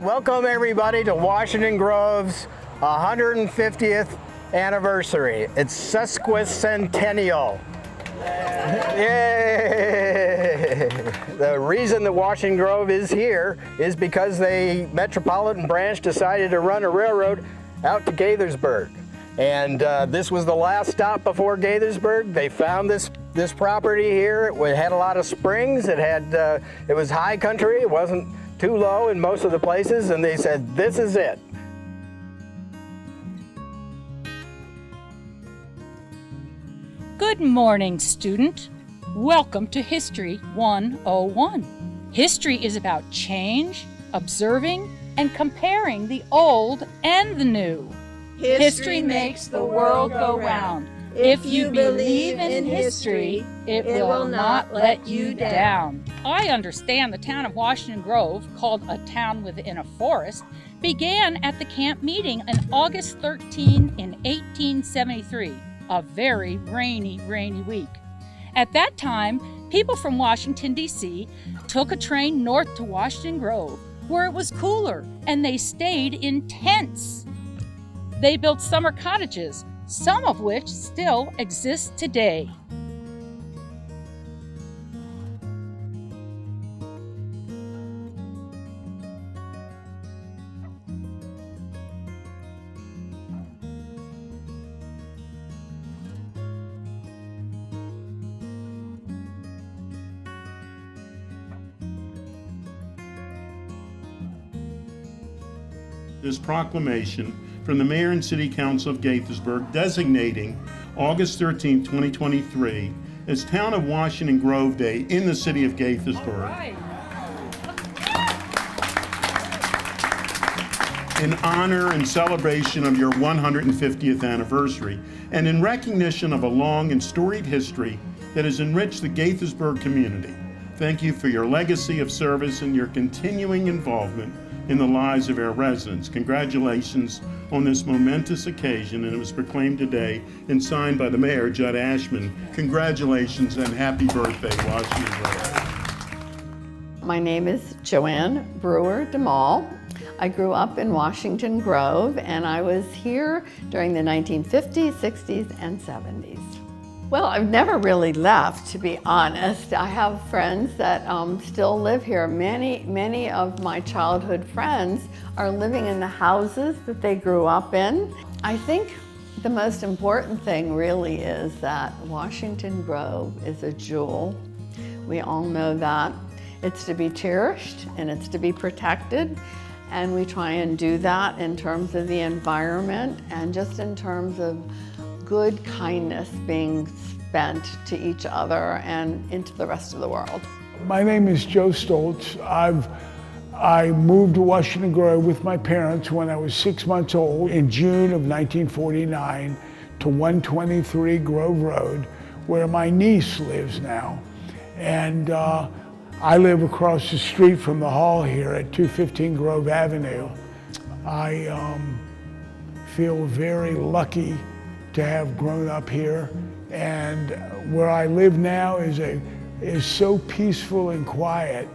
Welcome everybody to Washington Grove's 150th anniversary. It's sesquicentennial. Yay! The reason that Washington Grove is here is because the Metropolitan Branch decided to run a railroad out to Gaithersburg. And this was the last stop before Gaithersburg. They found this property here. It had a lot of springs. It was high country. It wasn't too low in most of the places, and they said, this is it. Good morning, student. Welcome to History 101. History is about change, observing, and comparing the old and the new. History makes the world go round. If you believe in history, it will not let you down. I understand the town of Washington Grove, called a town within a forest, began at the camp meeting on August 13 in 1873, a very rainy week. At that time, people from Washington, D.C. took a train north to Washington Grove, where it was cooler, and they stayed in tents. They built summer cottages, some of which still exist today. This proclamation from the Mayor and City Council of Gaithersburg designating August 13, 2023 as Town of Washington Grove Day in the city of Gaithersburg. In honor and celebration of your 150th anniversary, and in recognition of a long and storied history that has enriched the Gaithersburg community. Thank you for your legacy of service and your continuing involvement in the lives of our residents. Congratulations on this momentous occasion, and it was proclaimed today and signed by the Mayor, Judd Ashman. Congratulations and happy birthday, Washington Grove. My name is Joanne Brewer DeMall. I grew up in Washington Grove, and I was here during the 1950s, 60s, and 70s. Well, I've never really left, to be honest. I have friends that still live here. Many of my childhood friends are living in the houses that they grew up in. I think the most important thing really is that Washington Grove is a jewel. We all know that. It's to be cherished and it's to be protected. And we try and do that in terms of the environment and just in terms of good kindness being spent to each other and into the rest of the world. My name is Joe Stoltz. I moved to Washington Grove with my parents when I was 6 months old in June of 1949 to 123 Grove Road, where my niece lives now. And I live across the street from the hall here at 215 Grove Avenue. I feel very lucky to have grown up here, and where I live now is so peaceful and quiet,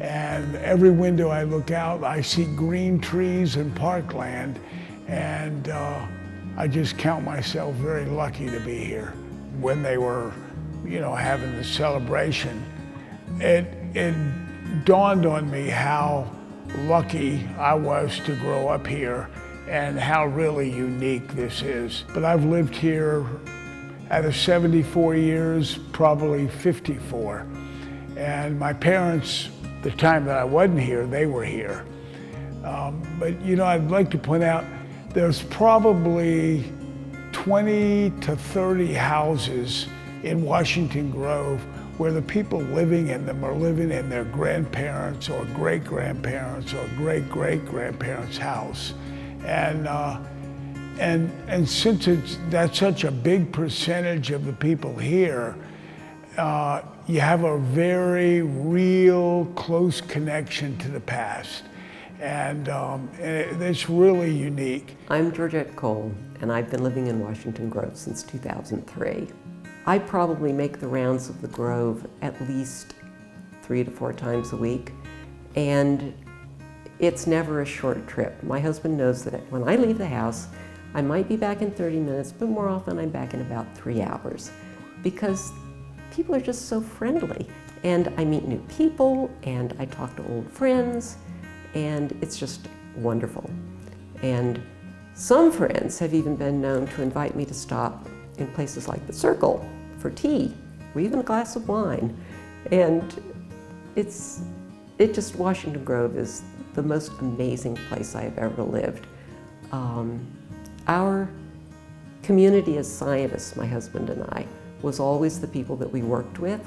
and every window I look out I see green trees and parkland, and I just count myself very lucky to be here. When they were, having the celebration, it dawned on me how lucky I was to grow up here and how really unique this is. But I've lived here out of 74 years, probably 54. And my parents, the time that I wasn't here, they were here. But I'd like to point out, there's probably 20 to 30 houses in Washington Grove where the people living in them are living in their grandparents' or great-grandparents' or great-great-grandparents' house. And since that's such a big percentage of the people here, you have a very real close connection to the past. And it's really unique. I'm Georgette Cole, and I've been living in Washington Grove since 2003. I probably make the rounds of the Grove at least 3 to 4 times a week. And it's never a short trip. My husband knows that when I leave the house, I might be back in 30 minutes, but more often I'm back in about 3 hours, because people are just so friendly. And I meet new people, and I talk to old friends, and it's just wonderful. And some friends have even been known to invite me to stop in places like the Circle for tea, or even a glass of wine. And Washington Grove is the most amazing place I have ever lived. Our community as scientists, my husband and I, was always the people that we worked with.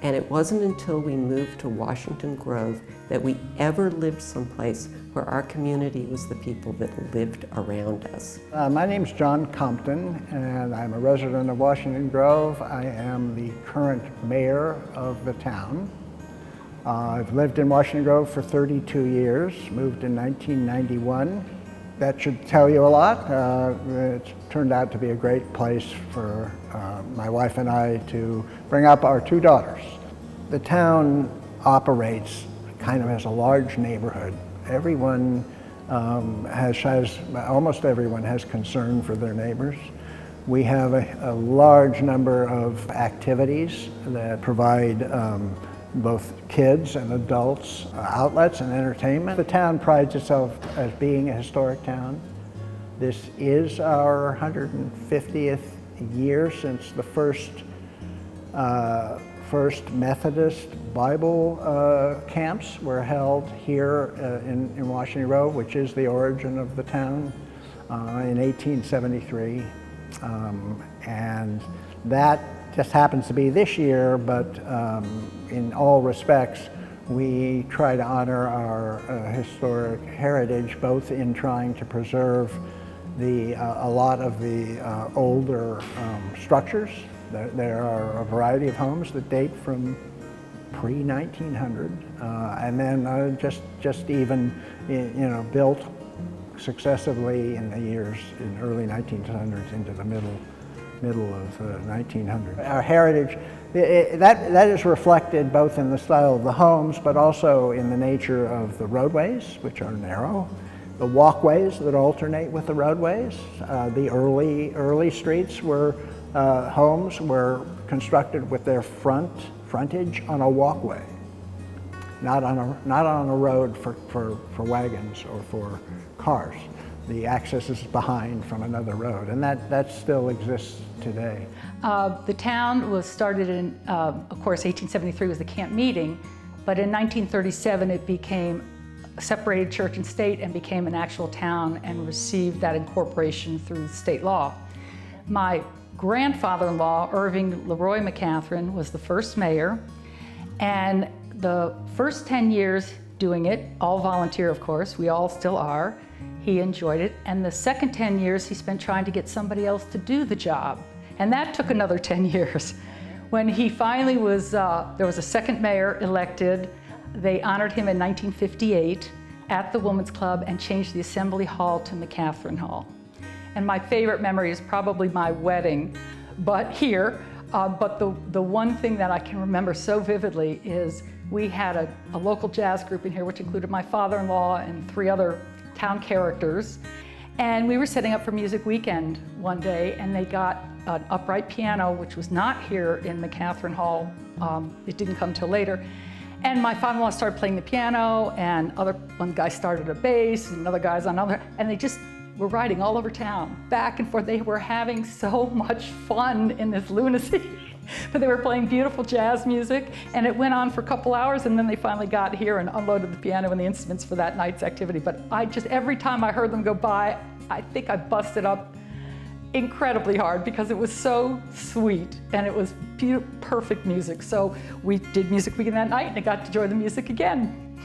And it wasn't until we moved to Washington Grove that we ever lived someplace where our community was the people that lived around us. My name's John Compton, and I'm a resident of Washington Grove. I am the current mayor of the town. I've lived in Washington Grove for 32 years, moved in 1991. That should tell you a lot. It's turned out to be a great place for my wife and I to bring up our 2 daughters. The town operates kind of as a large neighborhood. Everyone almost everyone has concern for their neighbors. We have a large number of activities that provide both kids and adults outlets and entertainment. The town prides itself as being a historic town. This is our 150th year since the first Methodist Bible camps were held here in Washington Grove, which is the origin of the town, in 1873. And that just happens to be this year, but in all respects, we try to honor our historic heritage, both in trying to preserve a lot of the older structures. There are a variety of homes that date from pre-1900, and then just even built successively in the years in early 1900s into the middle of 1900. Our heritage, that is reflected both in the style of the homes, but also in the nature of the roadways, which are narrow, the walkways that alternate with the roadways. The early streets homes were constructed with their frontage on a walkway, not on a road for wagons or for cars. The access is behind from another road, and that still exists today. The town was started in, of course, 1873 was the camp meeting, but in 1937 it became a separated church and state and became an actual town and received that incorporation through state law. My grandfather-in-law, Irving Leroy McCatherine, was the first mayor, and the first 10 years doing it, all volunteer of course, we all still are, he enjoyed it, and the second 10 years he spent trying to get somebody else to do the job, and that took another 10 years. When he finally was, there was a second mayor elected, they honored him in 1958 at the Women's Club and changed the Assembly Hall to McCatherine Hall. And my favorite memory is probably my wedding, but the one thing that I can remember so vividly is we had a local jazz group in here, which included my father-in-law and 3 other town characters. And we were setting up for Music Weekend one day, and they got an upright piano, which was not here in McCatherine Hall. It didn't come till later. And my father-in-law started playing the piano, and one guy started a bass, and another guy's on another, and they just were riding all over town, back and forth. They were having so much fun in this lunacy. But they were playing beautiful jazz music, and it went on for a couple hours, and then they finally got here and unloaded the piano and the instruments for that night's activity. But every time I heard them go by, I think I busted up incredibly hard because it was so sweet, and it was perfect music. So we did Music Weekend that night, and I got to enjoy the music again.